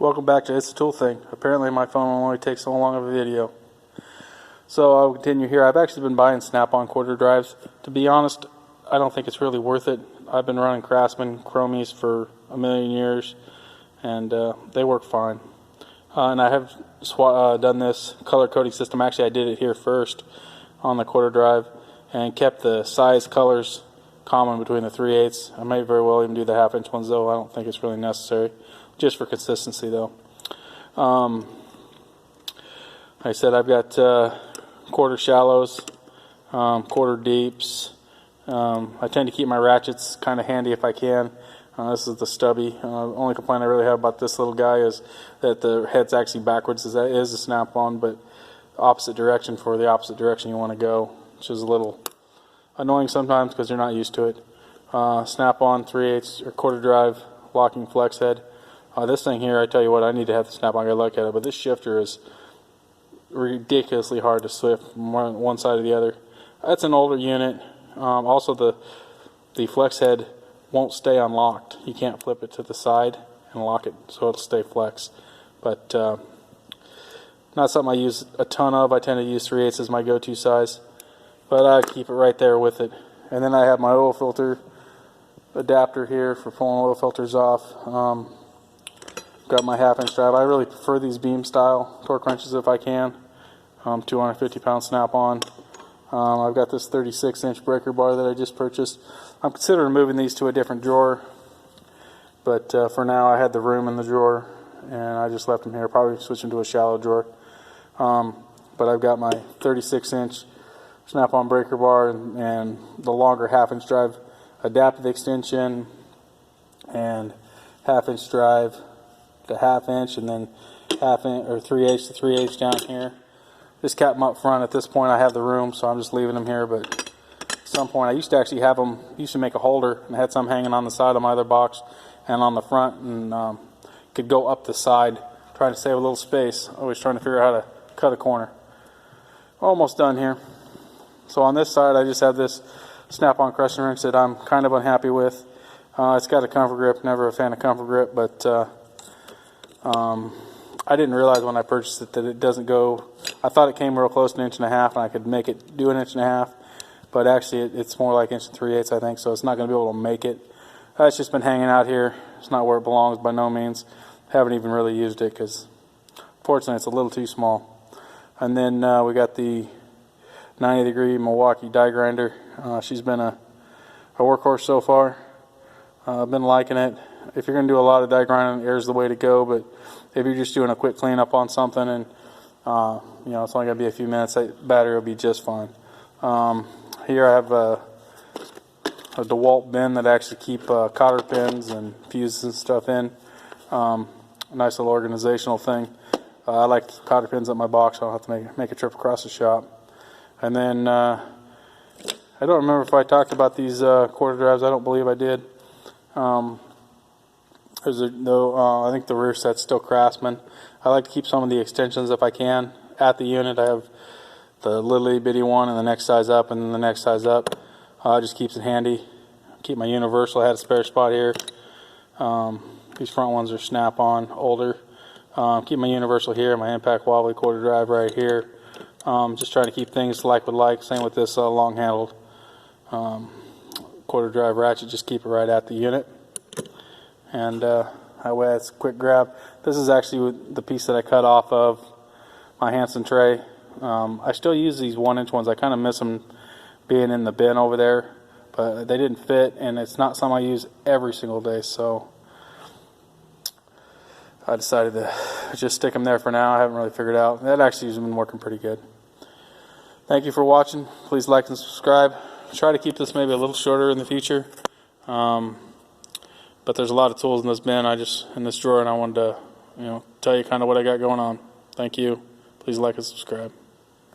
Welcome back to It's a Tool Thing. Apparently my phone only takes so long of a video. So I'll continue here. I've actually been buying Snap-on quarter drives. To be honest, I don't think it's really worth it. I've been running Craftsman Chromies for a million years, and they work fine. And I have done this color coding system. Actually, I did it here first on the quarter drive and kept the size colors common between the 3/8. I might very well even do the 1/2-inch ones, though I don't think it's really necessary. Just for consistency, though. Like I said, I've got quarter shallows, quarter deeps. I tend to keep my ratchets kind of handy if I can. This is the stubby. Only complaint I really have about this little guy is that the head's actually backwards. That is a snap-on, but opposite direction for the opposite direction you want to go, which is a little annoying sometimes because you're not used to it. Snap-on 3/8 or quarter drive locking flex head. This thing here, I tell you what, I need to have the snap-on guy look at it, but this shifter is ridiculously hard to shift from one side to the other. That's an older unit. Also, the flex head won't stay unlocked. You can't flip it to the side and lock it so it'll stay flex. But not something I use a ton of. I tend to use 3/8 as my go-to size, but I keep it right there with it. And then I have my oil filter adapter here for pulling oil filters off. Got my 1/2-inch drive. I really prefer these beam style torque wrenches if I can. 250-pound snap-on. I've got this 36-inch breaker bar that I just purchased. I'm considering moving these to a different drawer, but for now I had the room in the drawer and I just left them here. Probably switch them to a shallow drawer. But I've got my 36-inch snap-on breaker bar and the longer 1/2-inch drive adaptive extension and 1/2-inch drive to 1/2-inch, and then 1/2-inch or 3/8 to 3/8 down here. Just kept them up front. At this point I have the room, so I'm just leaving them here, but at some point I used to actually have them, used to make a holder, and I had some hanging on the side of my other box and on the front, and could go up the side, trying to save a little space. Always trying to figure out how to cut a corner. Almost done here. So on this side I just have this snap-on crushing wrench that I'm kind of unhappy with. It's got a comfort grip. Never a fan of comfort grip, but I didn't realize when I purchased it that it doesn't go. I thought it came real close to 1.5 inches, and I could make it do 1.5 inches, but actually it's more like 1 3/8, I think, so it's not going to be able to make it. It's just been hanging out here. It's not where it belongs by no means. Haven't even really used it because fortunately it's a little too small. And then we got the 90-degree Milwaukee die grinder. She's been a workhorse so far. I've been liking it. If you're going to do a lot of die grinding, air's the way to go, but if you're just doing a quick cleanup on something and it's only going to be a few minutes, that battery will be just fine. Here I have a DeWalt bin that I actually keep cotter pins and fuses and stuff in. A nice little organizational thing. I like cotter pins at my box, so I don't have to make a trip across the shop. And then I don't remember if I talked about these quarter drives. I don't believe I did. I think the rear set's still Craftsman. I like to keep some of the extensions if I can at the unit. I have the little bitty one and the next size up and then the next size up. Just keeps it handy. Keep my universal. I had a spare spot here. These front ones are snap-on, older. Keep my universal here, my impact wobbly quarter drive right here. Just trying to keep things like with like. Same with this long-handled quarter drive ratchet. Just keep it right at the unit. And that way it's a quick grab. This is actually the piece that I cut off of my Hansen tray. I still use these 1-inch ones. I kind of miss them being in the bin over there, but they didn't fit, and it's not something I use every single day, so I decided to just stick them there for now. I haven't really figured out. That actually has been working pretty good. Thank you for watching. Please like and subscribe. Try to keep this maybe a little shorter in the future. But there's a lot of tools in this bin, in this drawer, and I wanted to, tell you kind of what I got going on. Thank you. Please like and subscribe.